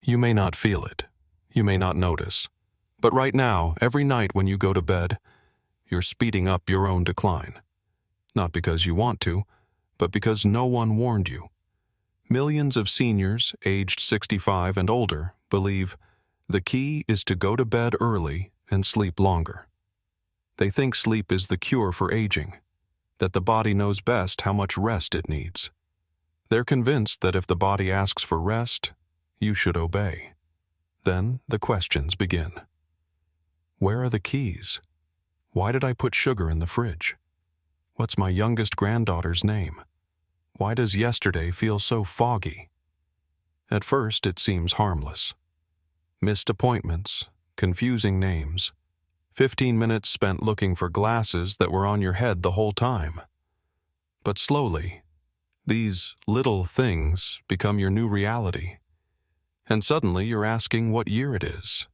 You may not feel it. You may not notice. But right now, every night when you go to bed, you're speeding up your own decline. Not because you want to, but because no one warned you. Millions of seniors aged 65 and older believe the key is to go to bed early and sleep longer. They think sleep is the cure for aging, that the body knows best how much rest it needs. They're convinced that if the body asks for rest, you should obey. Then the questions begin. Where are the keys? Why did I put sugar in the fridge? What's my youngest granddaughter's name? Why does yesterday feel so foggy? At first, it seems harmless. Missed appointments, confusing names, 15 minutes spent looking for glasses that were on your head the whole time. But slowly, these little things become your new reality. And suddenly you're asking what year it is,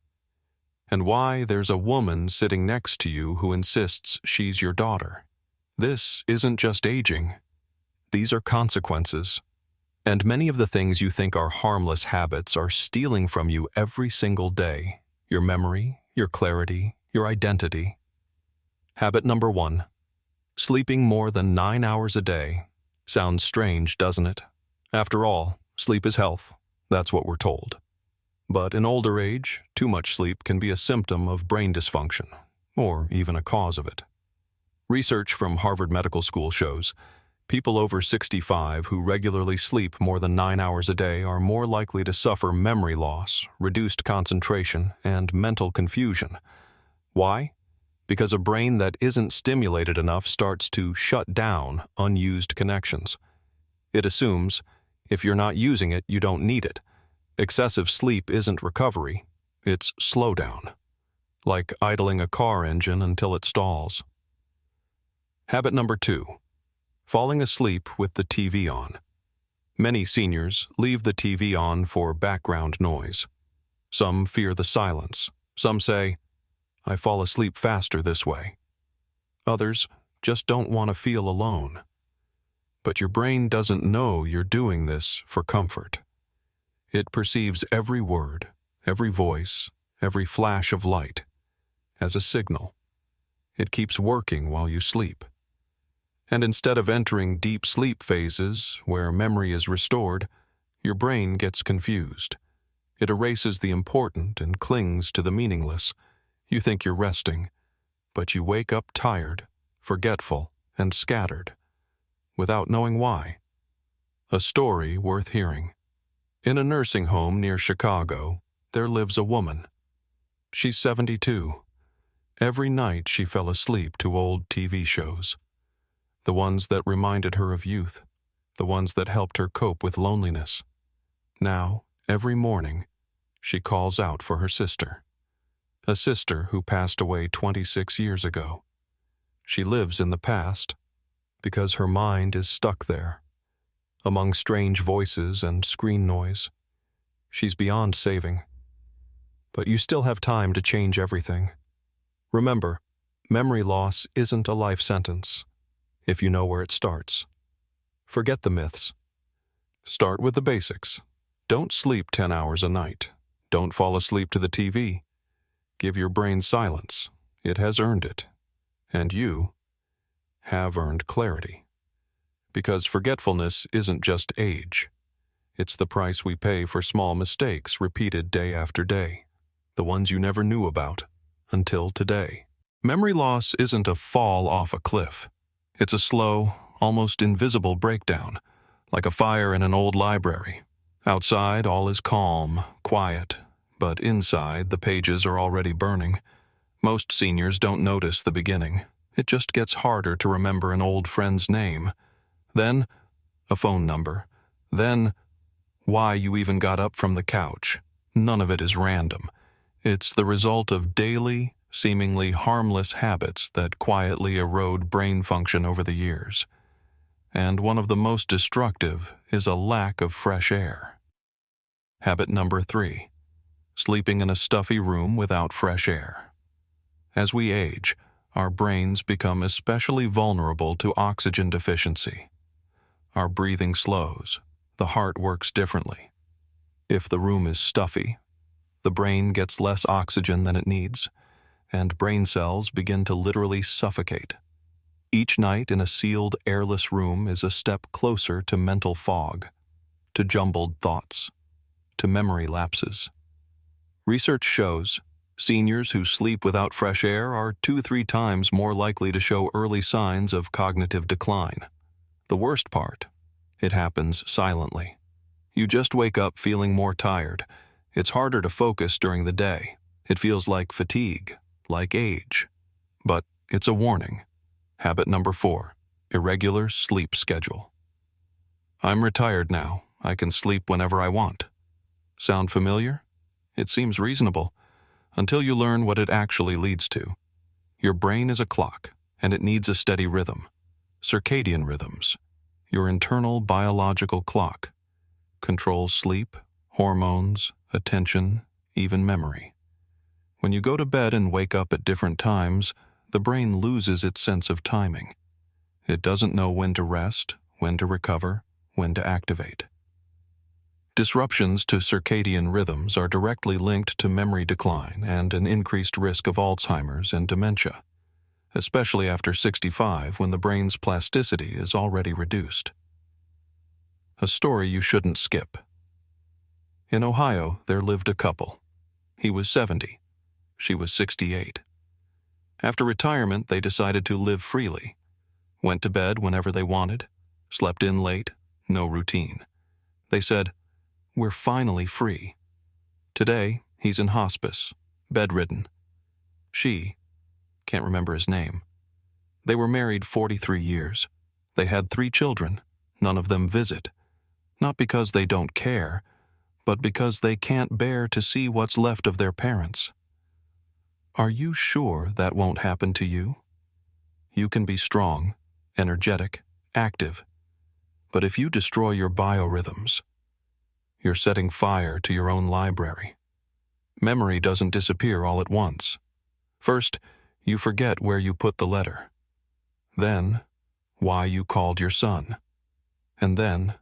and why there's a woman sitting next to you who insists she's your daughter. This isn't just aging. These are consequences. And many of the things you think are harmless habits are stealing from you every single day. Your memory, your clarity, your identity. Habit number 1. Sleeping more than 9 hours a day. Sounds strange, doesn't it? After all, sleep is health. That's what we're told. But in older age, too much sleep can be a symptom of brain dysfunction, or even a cause of it. Research from Harvard Medical School shows people over 65 who regularly sleep more than 9 hours a day are more likely to suffer memory loss, reduced concentration, and mental confusion. Why? Because a brain that isn't stimulated enough starts to shut down unused connections. It assumes, if you're not using it, you don't need it. Excessive sleep isn't recovery, it's slowdown. Like idling a car engine until it stalls. Habit number 2. Falling asleep with the TV on. Many seniors leave the TV on for background noise. Some fear the silence. Some say, I fall asleep faster this way. Others just don't want to feel alone. But your brain doesn't know you're doing this for comfort. It perceives every word, every voice, every flash of light as a signal. It keeps working while you sleep. And instead of entering deep sleep phases where memory is restored, your brain gets confused. It erases the important and clings to the meaningless. You think you're resting, but you wake up tired, forgetful, and scattered, without knowing why. A story worth hearing. In a nursing home near Chicago, there lives a woman. She's 72. Every night she fell asleep to old TV shows. The ones that reminded her of youth, the ones that helped her cope with loneliness. Now, every morning, she calls out for her sister. A sister who passed away 26 years ago. She lives in the past because her mind is stuck there, among strange voices and screen noise. She's beyond saving. But you still have time to change everything. Remember, memory loss isn't a life sentence, if you know where it starts. Forget the myths. Start with the basics. Don't sleep 10 hours a night. Don't fall asleep to the TV. Give your brain silence. It has earned it. And you have earned clarity. Because forgetfulness isn't just age. It's the price we pay for small mistakes repeated day after day. The ones you never knew about until today. Memory loss isn't a fall off a cliff. It's a slow, almost invisible breakdown, like a fire in an old library. Outside, all is calm, quiet, but inside, the pages are already burning. Most seniors don't notice the beginning. It just gets harder to remember an old friend's name. Then, a phone number. Then, why you even got up from the couch. None of it is random. It's the result of daily, seemingly harmless habits that quietly erode brain function over the years. And one of the most destructive is a lack of fresh air. Habit number 3. Sleeping in a stuffy room without fresh air. As we age, our brains become especially vulnerable to oxygen deficiency. Our breathing slows. The heart works differently. If the room is stuffy, the brain gets less oxygen than it needs, and brain cells begin to literally suffocate. Each night in a sealed, airless room is a step closer to mental fog, to jumbled thoughts, to memory lapses. Research shows seniors who sleep without fresh air are 2-3 times more likely to show early signs of cognitive decline. The worst part, it happens silently. You just wake up feeling more tired. It's harder to focus during the day. It feels like fatigue, like age. But it's a warning. Habit number 4, irregular sleep schedule. I'm retired now. I can sleep whenever I want. Sound familiar? It seems reasonable, until you learn what it actually leads to. Your brain is a clock, and it needs a steady rhythm. Circadian rhythms, your internal biological clock, controls sleep, hormones, attention, even memory. When you go to bed and wake up at different times, the brain loses its sense of timing. It doesn't know when to rest, when to recover, when to activate. Disruptions to circadian rhythms are directly linked to memory decline and an increased risk of Alzheimer's and dementia, especially after 65 when the brain's plasticity is already reduced. A story you shouldn't skip. In Ohio, there lived a couple. He was 70. She was 68. After retirement, they decided to live freely. Went to bed whenever they wanted, slept in late, no routine. They said, "We're finally free." Today, he's in hospice, bedridden. She can't remember his name. They were married 43 years. They had 3 children. None of them visit. Not because they don't care, but because they can't bear to see what's left of their parents. Are you sure that won't happen to you? You can be strong, energetic, active, but if you destroy your biorhythms, you're setting fire to your own library. Memory doesn't disappear all at once. First, you forget where you put the letter. Then, why you called your son. And then,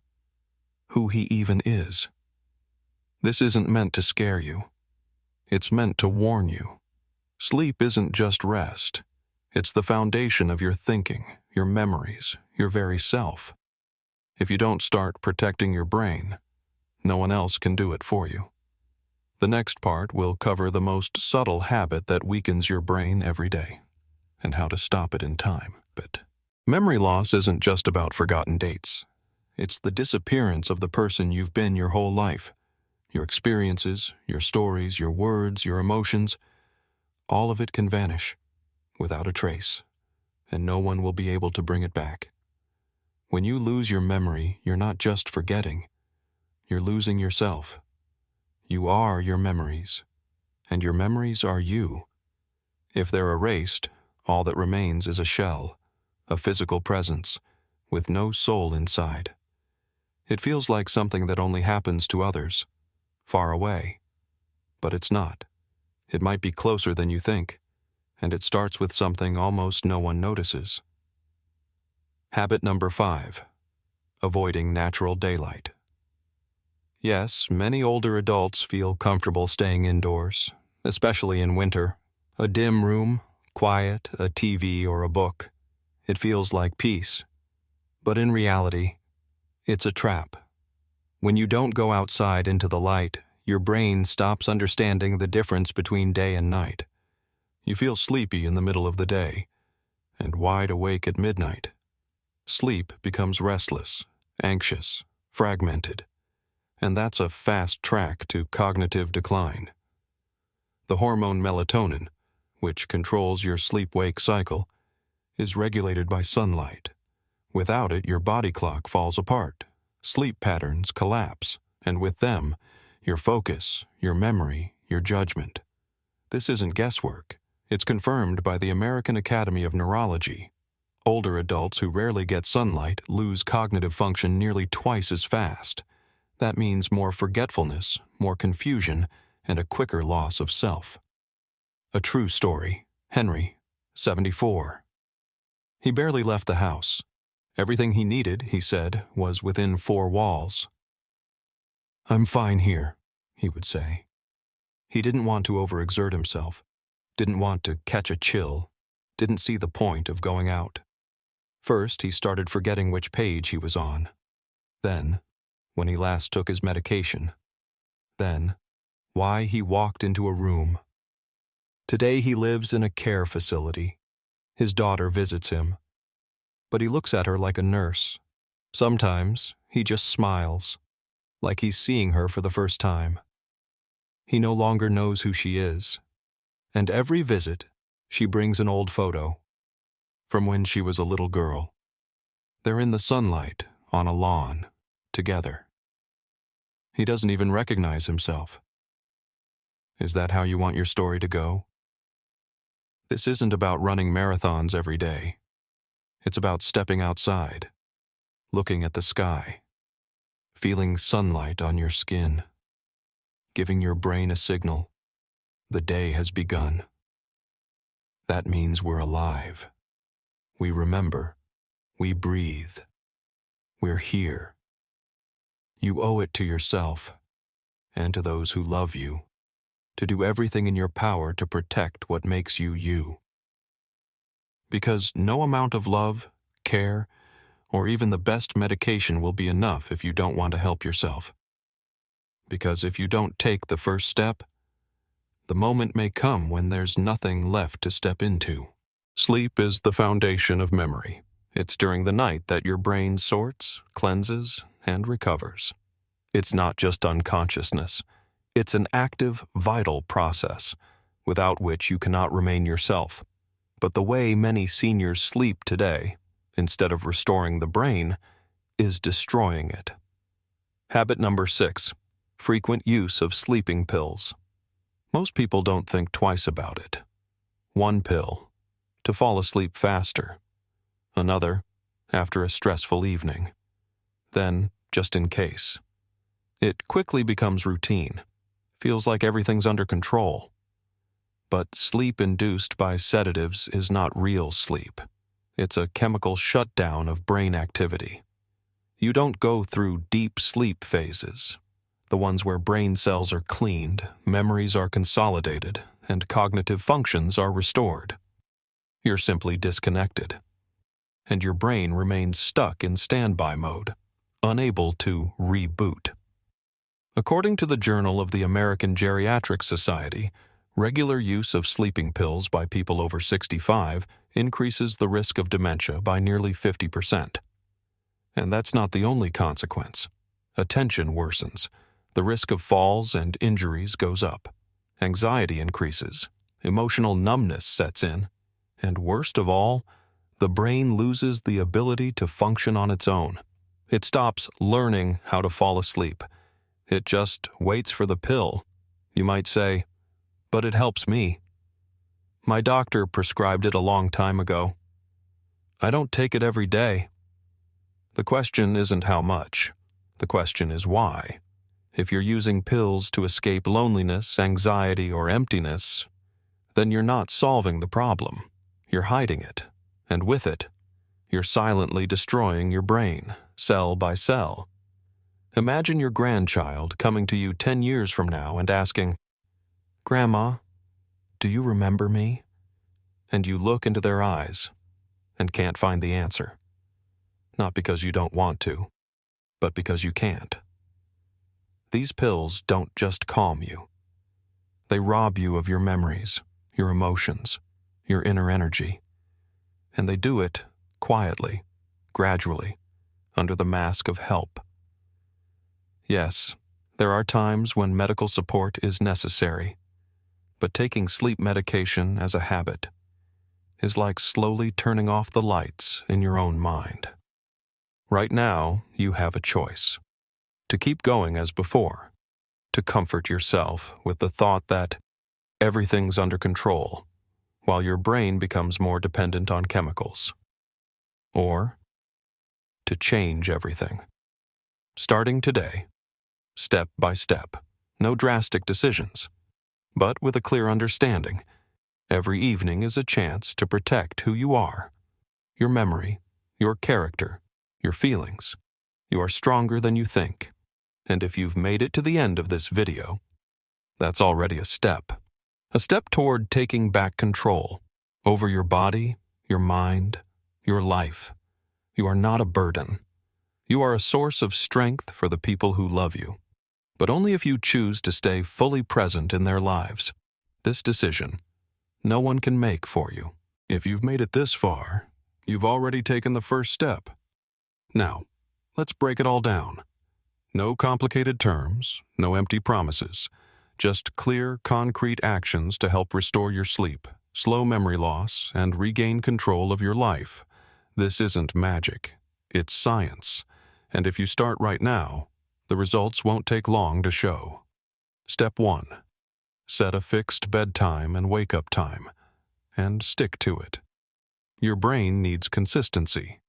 who he even is. This isn't meant to scare you. It's meant to warn you. Sleep isn't just rest. It's the foundation of your thinking, your memories, your very self. If you don't start protecting your brain, no one else can do it for you. The next part will cover the most subtle habit that weakens your brain every day, and how to stop it in time. But memory loss isn't just about forgotten dates. It's the disappearance of the person you've been your whole life. Your experiences, your stories, your words, your emotions, all of it can vanish without a trace, and no one will be able to bring it back. When you lose your memory, you're not just forgetting. You're losing yourself. You are your memories, and your memories are you. If they're erased, all that remains is a shell, a physical presence, with no soul inside. It feels like something that only happens to others, far away. But it's not. It might be closer than you think, and it starts with something almost no one notices. Habit number 5, avoiding natural daylight. Yes, many older adults feel comfortable staying indoors, especially in winter. A dim room, quiet, a TV or a book. It feels like peace. But in reality, it's a trap. When you don't go outside into the light, your brain stops understanding the difference between day and night. You feel sleepy in the middle of the day, and wide awake at midnight. Sleep becomes restless, anxious, fragmented, and that's a fast track to cognitive decline. The hormone melatonin, which controls your sleep-wake cycle, is regulated by sunlight. Without it, your body clock falls apart, sleep patterns collapse, and with them, your focus, your memory, your judgment. This isn't guesswork. It's confirmed by the American Academy of Neurology. Older adults who rarely get sunlight lose cognitive function nearly twice as fast. That means more forgetfulness, more confusion, and a quicker loss of self. A true story. Henry, 74. He barely left the house. Everything he needed, he said, was within 4 walls. "I'm fine here," he would say. He didn't want to overexert himself, didn't want to catch a chill, didn't see the point of going out. First, he started forgetting which page he was on. Then, when he last took his medication. Then, why he walked into a room. Today he lives in a care facility. His daughter visits him. But he looks at her like a nurse. Sometimes he just smiles, like he's seeing her for the first time. He no longer knows who she is. And every visit, she brings an old photo from when she was a little girl. They're in the sunlight, on a lawn, together. He doesn't even recognize himself. Is that how you want your story to go? This isn't about running marathons every day. It's about stepping outside, looking at the sky, feeling sunlight on your skin, giving your brain a signal. The day has begun. That means we're alive. We remember. We breathe. We're here. You owe it to yourself and to those who love you to do everything in your power to protect what makes you you. Because no amount of love, care, or even the best medication will be enough if you don't want to help yourself. Because if you don't take the first step, the moment may come when there's nothing left to step into. Sleep is the foundation of memory. It's during the night that your brain sorts, cleanses, and recovers. It's not just unconsciousness. It's an active, vital process, without which you cannot remain yourself. But the way many seniors sleep today, instead of restoring the brain, is destroying it. Habit number 6, frequent use of sleeping pills. Most people don't think twice about it. One pill, to fall asleep faster. Another, after a stressful evening. Then, just in case. It quickly becomes routine. Feels like everything's under control. But sleep induced by sedatives is not real sleep. It's a chemical shutdown of brain activity. You don't go through deep sleep phases, the ones where brain cells are cleaned, memories are consolidated, and cognitive functions are restored. You're simply disconnected. And your brain remains stuck in standby mode, unable to reboot. According to the Journal of the American Geriatric Society, regular use of sleeping pills by people over 65 increases the risk of dementia by nearly 50%. And that's not the only consequence. Attention worsens. The risk of falls and injuries goes up. Anxiety increases. Emotional numbness sets in. And worst of all, the brain loses the ability to function on its own. It stops learning how to fall asleep. It just waits for the pill. You might say, but it helps me. My doctor prescribed it a long time ago. I don't take it every day. The question isn't how much. The question is why. If you're using pills to escape loneliness, anxiety, or emptiness, then you're not solving the problem. You're hiding it. And with it, you're silently destroying your brain, cell by cell. Imagine your grandchild coming to you 10 years from now and asking, "Grandma, do you remember me?" And you look into their eyes and can't find the answer. Not because you don't want to, but because you can't. These pills don't just calm you. They rob you of your memories, your emotions, your inner energy. And they do it quietly, gradually, under the mask of help. Yes, there are times when medical support is necessary, but taking sleep medication as a habit is like slowly turning off the lights in your own mind. Right now, you have a choice. To keep going as before, to comfort yourself with the thought that everything's under control, while your brain becomes more dependent on chemicals. Or to change everything. Starting today, step by step, no drastic decisions, but with a clear understanding. Every evening is a chance to protect who you are, your memory, your character, your feelings. You are stronger than you think. And if you've made it to the end of this video, That's already a step. A step toward taking back control over your body, your mind, your life. You are not a burden. You are a source of strength for the people who love you, but only if you choose to stay fully present in their lives. This decision, no one can make for you. If you've made it this far, you've already taken the first step. Now, let's break it all down. No complicated terms, no empty promises, just clear, concrete actions to help restore your sleep, slow memory loss, and regain control of your life. This isn't magic, it's science. And if you start right now, the results won't take long to show. Step 1. Set a fixed bedtime and wake-up time, and stick to it. Your brain needs consistency.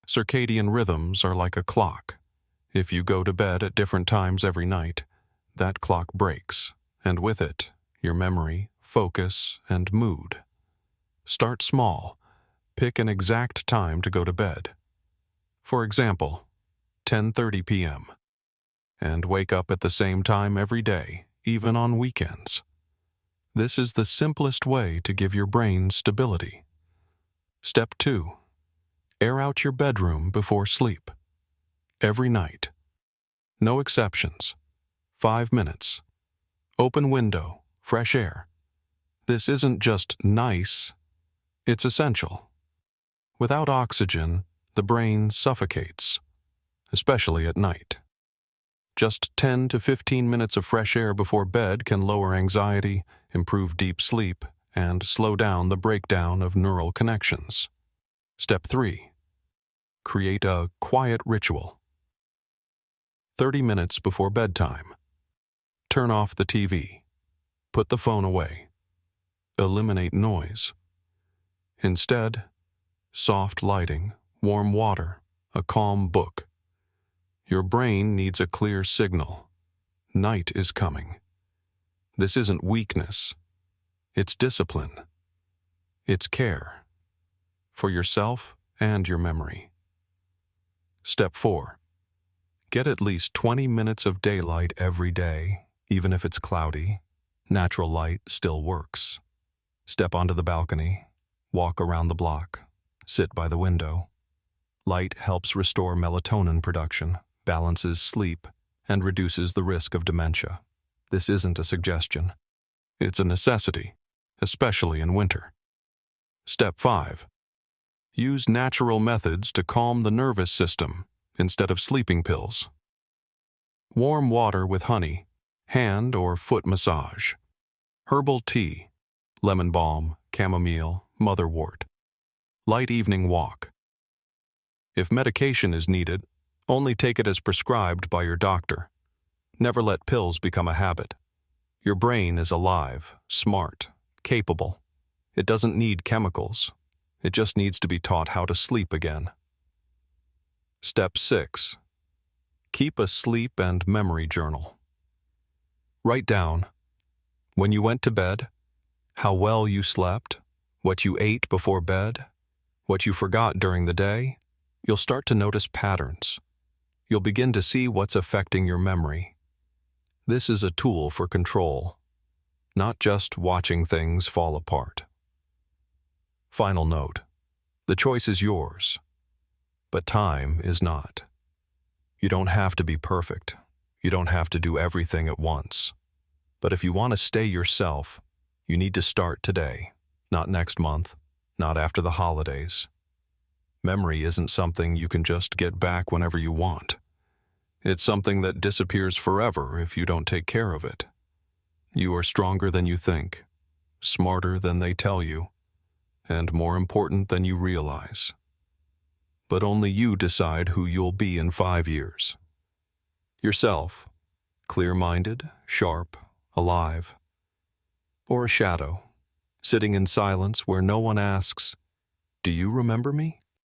Circadian rhythms are like a clock. If you go to bed at different times every night, that clock breaks, and with it, your memory, focus, and mood. Start small. Pick an exact time to go to bed. For example, 10:30 p.m., and wake up at the same time every day, even on weekends. This is the simplest way to give your brain stability. Step 2. Air out your bedroom before sleep. Every night. No exceptions. 5 minutes. Open window, fresh air. This isn't just nice, it's essential. Without oxygen, the brain suffocates, especially at night. Just 10 to 15 minutes of fresh air before bed can lower anxiety, improve deep sleep, and slow down the breakdown of neural connections. Step 3. Create a quiet ritual. 30 minutes before bedtime. Turn off the TV. Put the phone away. Eliminate noise. Instead, soft lighting, warm water, a calm book. Your brain needs a clear signal. Night is coming. This isn't weakness. It's discipline. It's care. For yourself and your memory. Step 4. Get at least 20 minutes of daylight every day, even if it's cloudy. Natural light still works. Step onto the balcony. Walk around the block. Sit by the window. Light helps restore melatonin production, balances sleep, and reduces the risk of dementia. This isn't a suggestion. It's a necessity, especially in winter. Step 5. Use natural methods to calm the nervous system instead of sleeping pills. Warm water with honey, hand or foot massage. Herbal tea, lemon balm, chamomile, motherwort. Light evening walk. If medication is needed, only take it as prescribed by your doctor. Never let pills become a habit. Your brain is alive, smart, capable. It doesn't need chemicals. It just needs to be taught how to sleep again. Step 6. Keep a sleep and memory journal. Write down when you went to bed, how well you slept, what you ate before bed, what you forgot during the day. You'll start to notice patterns. You'll begin to see what's affecting your memory. This is a tool for control, not just watching things fall apart. Final note: the choice is yours, but time is not. You don't have to be perfect. You don't have to do everything at once. But if you want to stay yourself, you need to start today, not next month, not after the holidays. Memory isn't something you can just get back whenever you want. It's something that disappears forever if you don't take care of it. You are stronger than you think, smarter than they tell you, and more important than you realize. But only you decide who you'll be in 5 years. Yourself, clear-minded, sharp, alive. Or a shadow, sitting in silence where no one asks, "Do you remember me?"